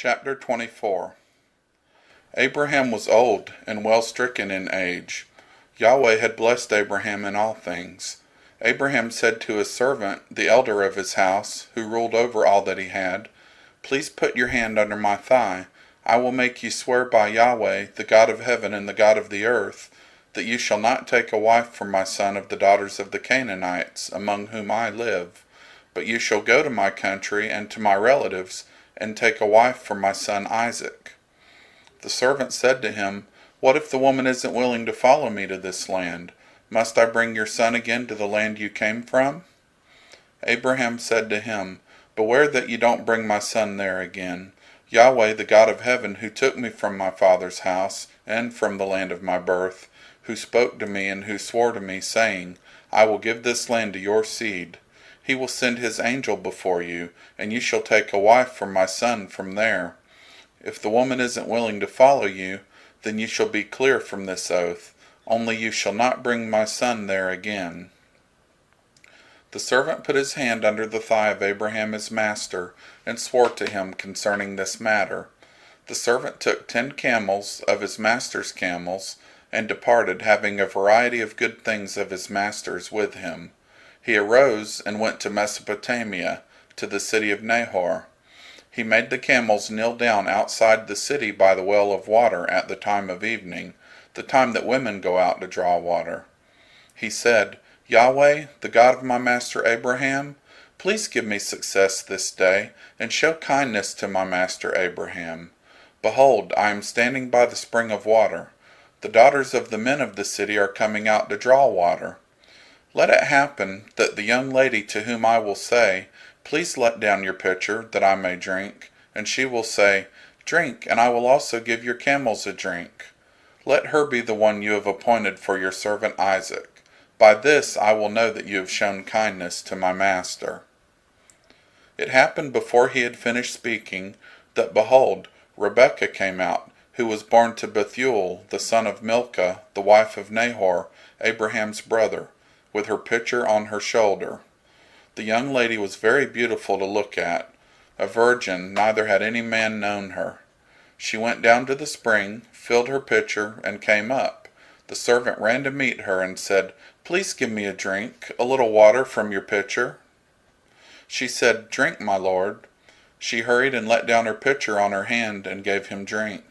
Chapter 24. Abraham was old and well stricken in age. Yahweh had blessed Abraham in all things. Abraham said to his servant, the elder of his house, who ruled over all that he had, "Please put your hand under my thigh. I will make you swear by Yahweh, the God of heaven and the God of the earth, that you shall not take a wife for my son of the daughters of the Canaanites, among whom I live, but you shall go to my country and to my relatives, and take a wife for my son Isaac." The servant said to him, "What if the woman isn't willing to follow me to this land? Must I bring your son again to the land you came from?" Abraham said to him, "Beware that you don't bring my son there again. Yahweh, the God of heaven, who took me from my father's house, and from the land of my birth, who spoke to me and who swore to me, saying, 'I will give this land to your seed.' He will send his angel before you, and you shall take a wife for my son from there. If the woman isn't willing to follow you, then you shall be clear from this oath, only you shall not bring my son there again." The servant put his hand under the thigh of Abraham his master, and swore to him concerning this matter. The servant took 10 camels of his master's camels, and departed, having a variety of good things of his master's with him. He arose and went to Mesopotamia, to the city of Nahor. He made the camels kneel down outside the city by the well of water at the time of evening, the time that women go out to draw water. He said, "Yahweh, the God of my master Abraham, please give me success this day, and show kindness to my master Abraham. Behold, I am standing by the spring of water. The daughters of the men of the city are coming out to draw water. Let it happen that the young lady to whom I will say, 'Please let down your pitcher, that I may drink,' and she will say, 'Drink, and I will also give your camels a drink.' Let her be the one you have appointed for your servant Isaac. By this I will know that you have shown kindness to my master." It happened before he had finished speaking, that behold, Rebekah came out, who was born to Bethuel, the son of Milcah, the wife of Nahor, Abraham's brother, with her pitcher on her shoulder. The young lady was very beautiful to look at, a virgin, neither had any man known her. She went down to the spring, filled her pitcher, and came up. The servant ran to meet her and said, "Please give me a drink, a little water from your pitcher." She said, "Drink, my lord." She hurried and let down her pitcher on her hand and gave him drink.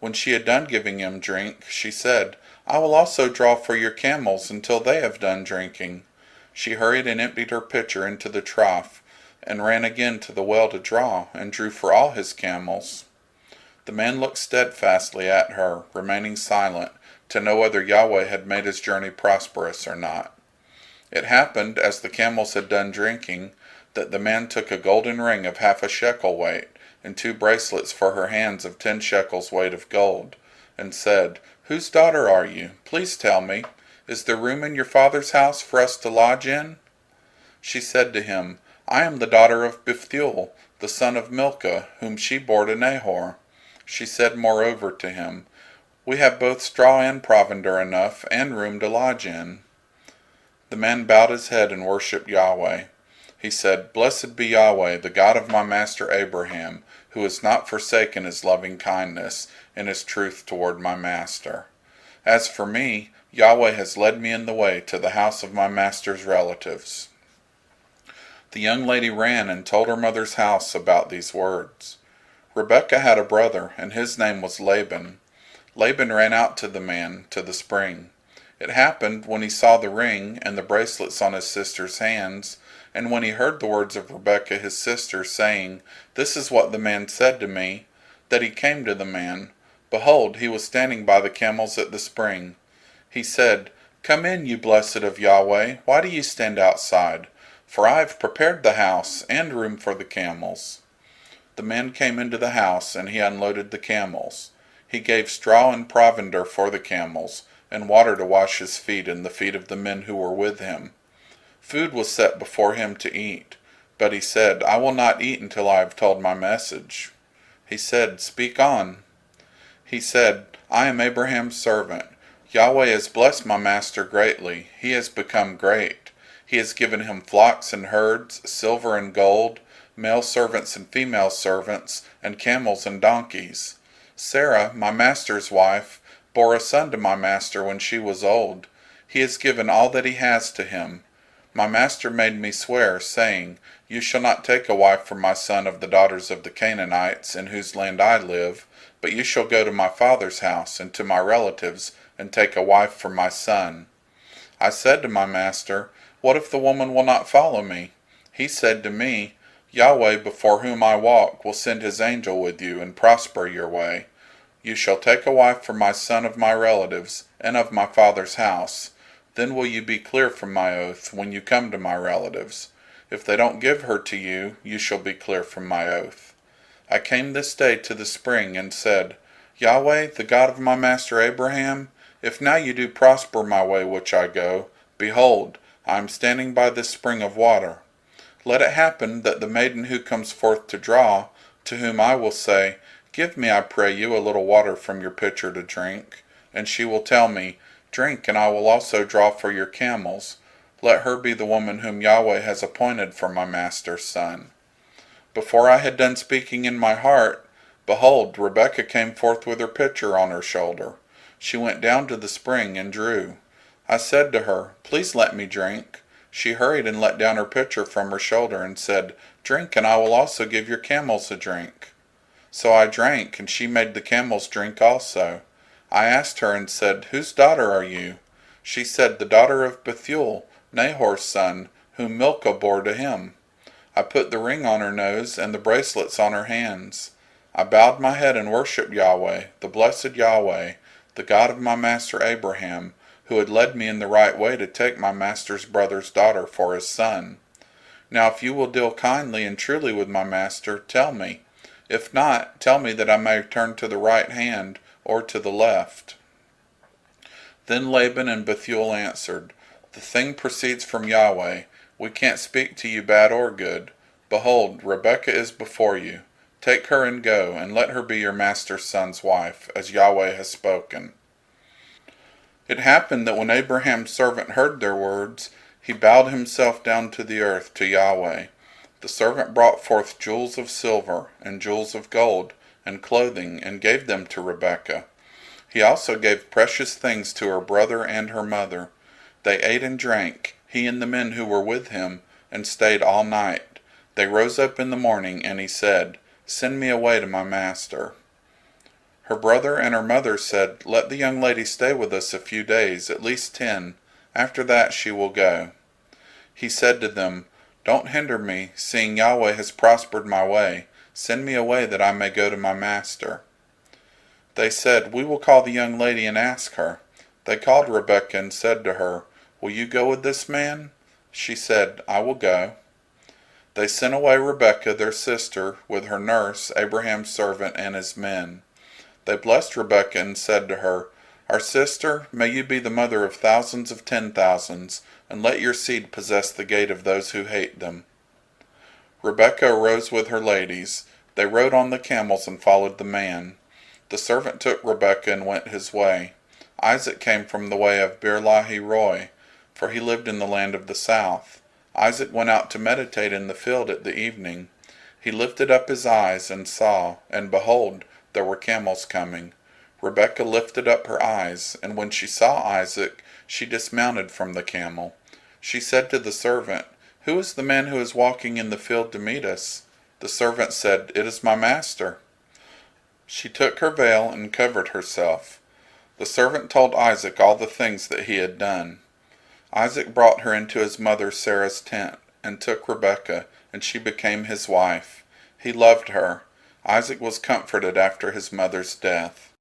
When she had done giving him drink, she said, "I will also draw for your camels until they have done drinking." She hurried and emptied her pitcher into the trough, and ran again to the well to draw, and drew for all his camels. The man looked steadfastly at her, remaining silent, to know whether Yahweh had made his journey prosperous or not. It happened, as the camels had done drinking, that the man took a golden ring of 1/2 shekel weight, and 2 bracelets for her hands of 10 shekels weight of gold, and said, "Whose daughter are you? Please tell me. Is there room in your father's house for us to lodge in?" She said to him, "I am the daughter of Bethuel, the son of Milcah, whom she bore to Nahor." She said moreover to him, "We have both straw and provender enough, and room to lodge in." The man bowed his head and worshipped Yahweh. He said, "Blessed be Yahweh, the God of my master Abraham, who has not forsaken his loving kindness and his truth toward my master. As for me, Yahweh has led me in the way to the house of my master's relatives." The young lady ran and told her mother's house about these words. Rebekah had a brother, and his name was Laban. Laban ran out to the man, to the spring. It happened, when he saw the ring and the bracelets on his sister's hands, and when he heard the words of Rebekah his sister, saying, "This is what the man said to me," that he came to the man. Behold, he was standing by the camels at the spring. He said, "Come in, you blessed of Yahweh. Why do you stand outside? For I have prepared the house, and room for the camels." The man came into the house, and he unloaded the camels. He gave straw and provender for the camels, and water to wash his feet and the feet of the men who were with him. Food was set before him to eat, but he said, "I will not eat until I have told my message." He said, "Speak on." He said, "I am Abraham's servant. Yahweh has blessed my master greatly. He has become great. He has given him flocks and herds, silver and gold, male servants and female servants, and camels and donkeys. Sarah, my master's wife, bore a son to my master when she was old. He has given all that he has to him. My master made me swear, saying, You shall not take a wife for my son of the daughters of the Canaanites, in whose land I live, but you shall go to my father's house and to my relatives, and take a wife for my son. I said to my master, What if the woman will not follow me? He said to me, Yahweh, before whom I walk, will send his angel with you, and prosper your way. You shall take a wife for my son of my relatives, and of my father's house. Then will you be clear from my oath when you come to my relatives. If they don't give her to you, you shall be clear from my oath. I came this day to the spring, and said, Yahweh, the God of my master Abraham, if now you do prosper my way which I go, behold, I am standing by this spring of water. Let it happen that the maiden who comes forth to draw, to whom I will say, Give me, I pray you, a little water from your pitcher to drink, and she will tell me, Drink, and I will also draw for your camels. Let her be the woman whom Yahweh has appointed for my master's son. Before I had done speaking in my heart, behold, Rebekah came forth with her pitcher on her shoulder. She went down to the spring and drew. I said to her, Please let me drink. She hurried and let down her pitcher from her shoulder and said, Drink, and I will also give your camels a drink. So I drank, and she made the camels drink also. I asked her and said, Whose daughter are you? She said, The daughter of Bethuel, Nahor's son, whom Milcah bore to him. I put the ring on her nose and the bracelets on her hands. I bowed my head and worshipped Yahweh, the blessed Yahweh, the God of my master Abraham, who had led me in the right way to take my master's brother's daughter for his son. Now if you will deal kindly and truly with my master, tell me. If not, tell me that I may turn to the right hand or to the left. Then Laban and Bethuel answered, The thing proceeds from Yahweh. We can't speak to you bad or good. Behold, Rebekah is before you. Take her and go, and let her be your master's son's wife, as Yahweh has spoken. It happened that when Abraham's servant heard their words, he bowed himself down to the earth to Yahweh. The servant brought forth jewels of silver, and jewels of gold, and clothing, and gave them to Rebekah. He also gave precious things to her brother and her mother. They ate and drank, he and the men who were with him, and stayed all night. They rose up in the morning, and he said, Send me away to my master. Her brother and her mother said, Let the young lady stay with us a few days, at least 10. After that she will go. He said to them, Don't hinder me, seeing Yahweh has prospered my way. Send me away that I may go to my master. They said, We will call the young lady and ask her. They called Rebekah and said to her, Will you go with this man? She said, I will go. They sent away Rebekah their sister with her nurse, Abraham's servant, and his men. They blessed Rebekah and said to her, Our sister, may you be the mother of thousands of 10,000s, and let your seed possess the gate of those who hate them. Rebekah arose with her ladies. They rode on the camels and followed the man. The servant took Rebekah and went his way. Isaac came from the way of Beer-lahai-roi, for he lived in the land of the south. Isaac went out to meditate in the field at the evening. He lifted up his eyes and saw, and behold, there were camels coming. Rebekah lifted up her eyes, and when she saw Isaac, she dismounted from the camel. She said to the servant, Who is the man who is walking in the field to meet us? The servant said, It is my master. She took her veil and covered herself. The servant told Isaac all the things that he had done. Isaac brought her into his mother Sarah's tent, and took Rebekah, and she became his wife. He loved her. Isaac was comforted after his mother's death.